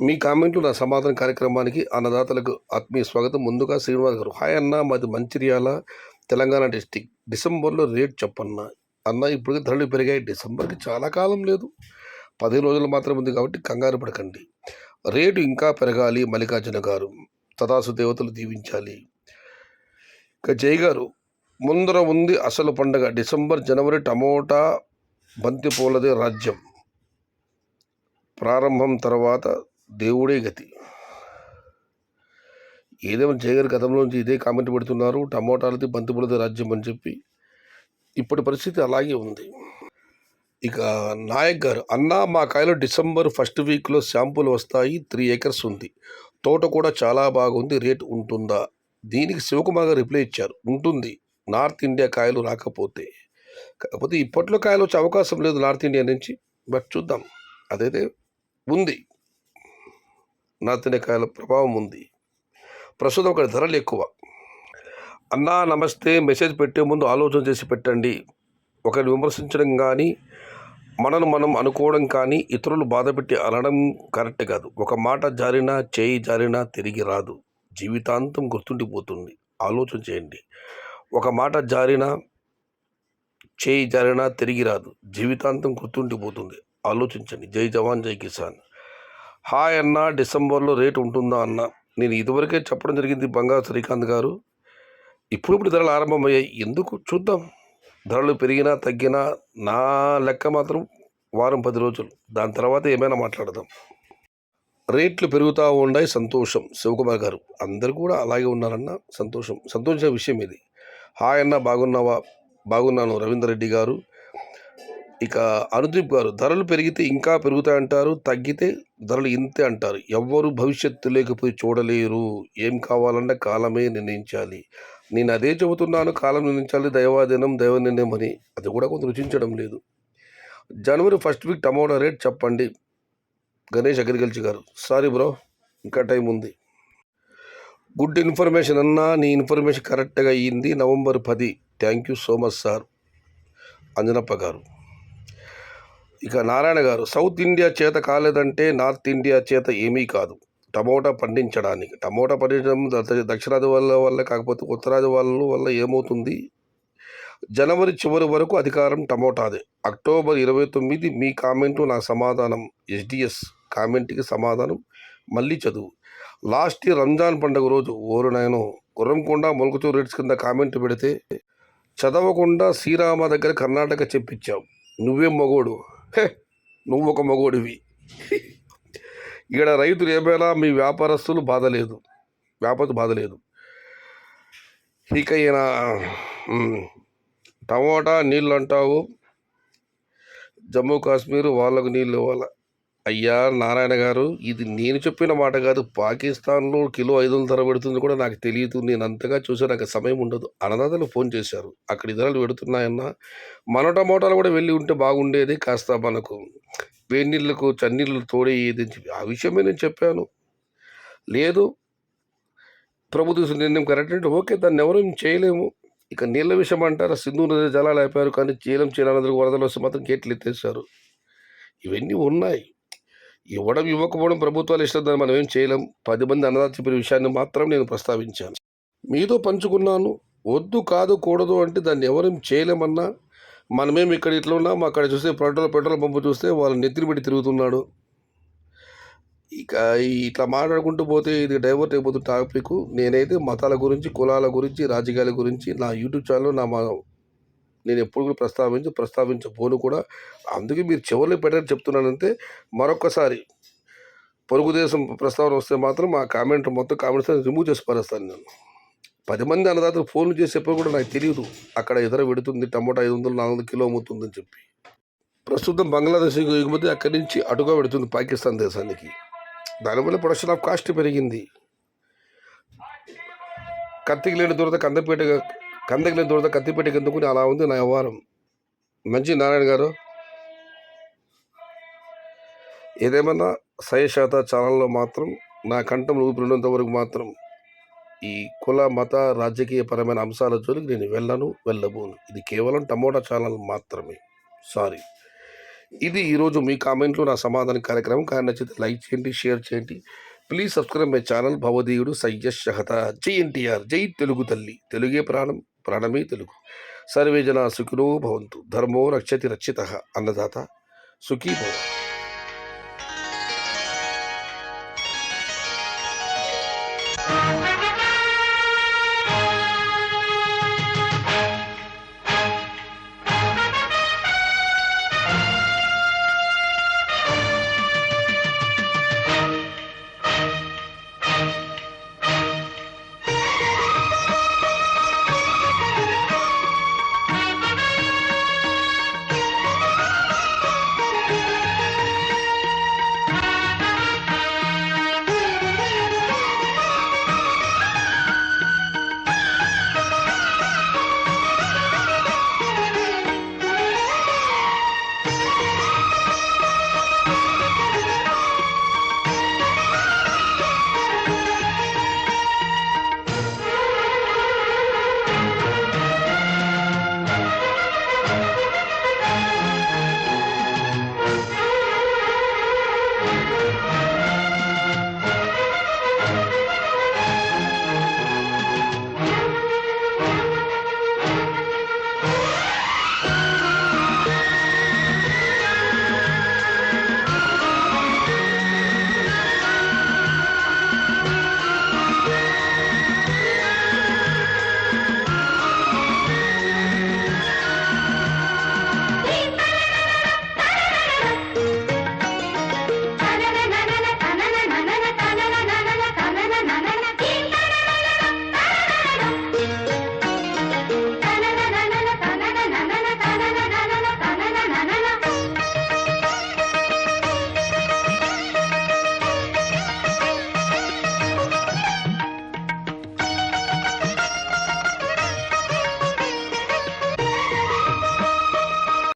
మీ కామెంట్లు నా సమాధానం కార్యక్రమానికి అన్నదాతలకు ఆత్మీయ స్వాగతం. ముందుగా శ్రీనివాస్ గారు, హాయ్ అన్న, మాది మంచిర్యాల, తెలంగాణ డిస్టిక్. డిసెంబర్లో రేట్ చెప్పన్న. అన్న ఇప్పుడు ధరలు పెరిగాయి. డిసెంబర్కి చాలా కాలం లేదు, 10 రోజులు మాత్రం ఉంది కాబట్టి కంగారు పడకండి. రేటు ఇంకా పెరగాలి. మల్లికార్జున గారు, తదాసు దేవతలు దీవించాలి. ఇక జై గారు, ముందర ఉంది అసలు పండగ. డిసెంబర్ జనవరి టమోటా బంతి పూలదే రాజ్యం. ప్రారంభం తర్వాత దేవుడే గతి. ఏదేమో జగన్ గతంలోంచి ఇదే కామెంట్ పెడుతున్నారు, టమోటాలది బంతిపూలది రాజ్యం అని చెప్పి. ఇప్పటి పరిస్థితి అలాగే ఉంది. ఇక నాయక్ గారు, అన్నా మా కాయలో డిసెంబర్ ఫస్ట్ వీక్లో శాంపుల్ వస్తాయి. 3 acres ఉంది, తోట కూడా చాలా బాగుంది. రేట్ ఉంటుందా? దీనికి శివకుమార్ గారు రిప్లై ఇచ్చారు, ఉంటుంది. నార్త్ ఇండియా కాయలు రాకపోతే, కాకపోతే ఇప్పట్లో కాయలు వచ్చే అవకాశం లేదు నార్త్ ఇండియా నుంచి. బట్ చూద్దాం, అదైతే ఉంది. నార్త్ ఇండియా కాయల ప్రభావం ఉంది. ప్రస్తుతం అక్కడ ధరలు ఎక్కువ. అన్నా నమస్తే, మెసేజ్ పెట్టే ముందు ఆలోచన చేసి పెట్టండి. ఒకరిని విమర్శించడం కానీ, మనను మనం అనుకోవడం కానీ, ఇతరులు బాధపెట్టి అనడం కరెక్ట్ కాదు. ఒక మాట జారినా, చేయి జారినా తిరిగి రాదు, జీవితాంతం గుర్తుండిపోతుంది. ఆలోచన చేయండి. ఒక మాట జారినా, చేయి జారినా తిరిగి రాదు, జీవితాంతం గుర్తుండిపోతుంది. ఆలోచించండి. జై జవాన్ జై కిసాన్. హాయ్ అన్న, డిసెంబర్లో రేటు ఉంటుందా అన్న? నేను ఇదివరకే చెప్పడం జరిగింది బంగారు శ్రీకాంత్ గారు. ఇప్పుడు ధరలు ఆరంభమయ్యాయి. ఎందుకు చూద్దాం. ధరలు పెరిగినా తగ్గినా నా లెక్క మాత్రం వారం 10 రోజులు, దాని తర్వాత ఏమైనా మాట్లాడదాం. రేట్లు పెరుగుతూ ఉన్నాయి, సంతోషం. శివకుమార్ గారు, అందరు కూడా అలాగే ఉన్నారన్న, సంతోషం. సంతోషించే విషయం ఇది. హాయ్ అన్న, బాగున్నావా? బాగున్నాను. రవీందర్ రెడ్డి గారు. ఇక అనుదీప్ గారు, ధరలు పెరిగితే ఇంకా పెరుగుతాయంటారు, తగ్గితే ధరలు ఇంతే అంటారు. ఎవ్వరు భవిష్యత్తు లేకపోయి చూడలేరు. ఏం కావాలన్నా కాలమే నిర్ణయించాలి. నేను అదే చెబుతున్నాను, కాలం నిర్ణయించాలి, దైవాధీనం దైవ నిర్ణయం అని. అది కూడా కొంత రుచించడం లేదు. జనవరి ఫస్ట్ వీక్ టమోటా రేట్ చెప్పండి. గణేష్ అగ్రికల్చర్ గారు, సారీ బ్రో, ఇంకా టైం ఉంది. గుడ్ ఇన్ఫర్మేషన్ అన్నా, నీ ఇన్ఫర్మేషన్ కరెక్ట్గా అయ్యింది. November 10. Thank you so much sir. Anjanappa గారు. ఇక నారాయణ గారు, సౌత్ ఇండియా చేత కాలేదంటే నార్త్ ఇండియా చేత ఏమీ కాదు. టమోటా పండించడానికి, టమోటా పండించడం దక్షిణాది వల్ల కాకపోతే ఉత్తరాది వల్ల ఏమవుతుంది? జనవరి చివరి వరకు అధికారం టమోటాదే. అక్టోబర్ 29 మీ కామెంటు నా సమాధానం. ఎస్డిఎస్ కామెంట్కి సమాధానం మళ్ళీ చదువు. లాస్ట్ ఇయర్ రంజాన్ పండుగ రోజు ఓరునాయనో గుర్రంకొండ మొలకచూరు రేట్స్ కింద కామెంట్ పెడితే చదవకుండా శ్రీరామ దగ్గర కర్ణాటక చెప్పించావు. నువ్వేం మగోడు? హే, నువ్వు ఒక మగోడివి. ఇక్కడ రైతులు ఏమైనా, మీ వ్యాపారస్తులు బాధలేదు, బాధలేదు. ఇక ఈయన టమోటా నీళ్ళు అంటావు, జమ్మూ కాశ్మీర్ వాళ్ళకు నీళ్ళు ఇవ్వాల. అయ్యా నారాయణ గారు, ఇది నేను చెప్పిన మాట కాదు. పాకిస్తాన్లో కిలో 500 ధర పెడుతుంది కూడా నాకు తెలియదు. నేను అంతగా చూసా, నాకు సమయం ఉండదు. అన్నదాతలు ఫోన్ చేశారు, అక్కడ ధరలు పెడుతున్నాయన్నా. మన టమోటాలు కూడా వెళ్ళి ఉంటే బాగుండేది. కాస్త మనకు వేడినీళ్ళకు చన్నీళ్ళు తోడేది అని చెప్పి ఆ విషయమే నేను చెప్పాను. లేదు, ప్రభుత్వ నిర్ణయం కరెక్ట్ అంటే ఓకే, దాన్ని ఎవరు చేయలేము. ఇక నీళ్ళ విషయం అంటారా, సింధు నది జలాలు అయిపోయారు, కానీ చీనా నదులకు వరదలు వస్తే మాత్రం గేట్లు ఎత్తేసారు. ఇవన్నీ ఉన్నాయి. ఇవ్వడం ఇవ్వకపోవడం ప్రభుత్వాలు ఇష్టం, దాన్ని మనం ఏం చేయలేం. 10 మంది అన్నదాత చెప్పిన విషయాన్ని మాత్రం నేను ప్రస్తావించాను, మీతో పంచుకున్నాను. వద్దు కాదు కూడదు అంటే దాన్ని ఎవరేం చేయలేమన్నా. మనమేమి ఇక్కడ ఇట్లా ఉన్నాం, అక్కడ చూస్తే పెట్రోల్ పంపు చూస్తే వాళ్ళు నెత్తిని పెట్టి తిరుగుతున్నాడు. ఇక ఇట్లా మాట్లాడుకుంటూ పోతే ఇది డైవర్ట్ అయిపోతుంది టాపిక్. నేనైతే మతాల గురించి, కులాల గురించి, రాజకీయాల గురించి నా యూట్యూబ్ ఛానల్లో నేను ఎప్పుడు కూడా ప్రస్తావించబోను కూడా. అందుకే మీరు చివరిలో పెట్టని చెప్తున్నానంటే. మరొక్కసారి పొరుగు దేశం ప్రస్తావన వస్తే మాత్రం ఆ మొత్తం కామెంట్స్ రిమూవ్ చేసి పారేస్తాను నేను. 10 మంది అన్నదాతలు ఫోన్లు చేసేప్పుడు కూడా నాకు తెలియదు అక్కడ ఎదుర పెడుతుంది టమోటా 500-400 కిలో అమ్ముతుందని చెప్పి. ప్రస్తుతం బంగ్లాదేశ్ ఎగుమతి అక్కడి నుంచి అటుగా పెడుతుంది పాకిస్తాన్ దేశానికి. దానివల్ల ప్రొడక్షన్ ఆఫ్ కాస్ట్ పెరిగింది. కత్తికి లేని దూరత కత్తిపేటకి ఎందుకు అలా ఉంది నా వ్యవహారం. మంచి నారాయణ గారు, ఏదేమన్నా సయశాత ఛానల్లో మాత్రం నా కంఠం ఊపిరినంత వరకు మాత్రం ఈ కుల మత రాజకీయ పరమైన అంశాల జోలికి నేను వెళ్ళబోను. ఇది కేవలం టమోటా ఛానల్ మాత్రమే. సారీ. ఇది ఈరోజు మీ కామెంట్లో నా సమాధాన కార్యక్రమం. కానీ నచ్చితే లైక్ చేయండి, షేర్ చేయండి. Please subscribe my channel. భవదీయుడు సయ్యద్ షహత. జై ఎన్టీఆర్, జై తెలుగు తల్లి. తెలుగే ప్రాణం, ప్రాణమే తెలుగు. సర్వే జనా సుఖినో భవంతు. ధర్మో రక్షతి రక్షితః. అన్నదాత సుఖీ భవ.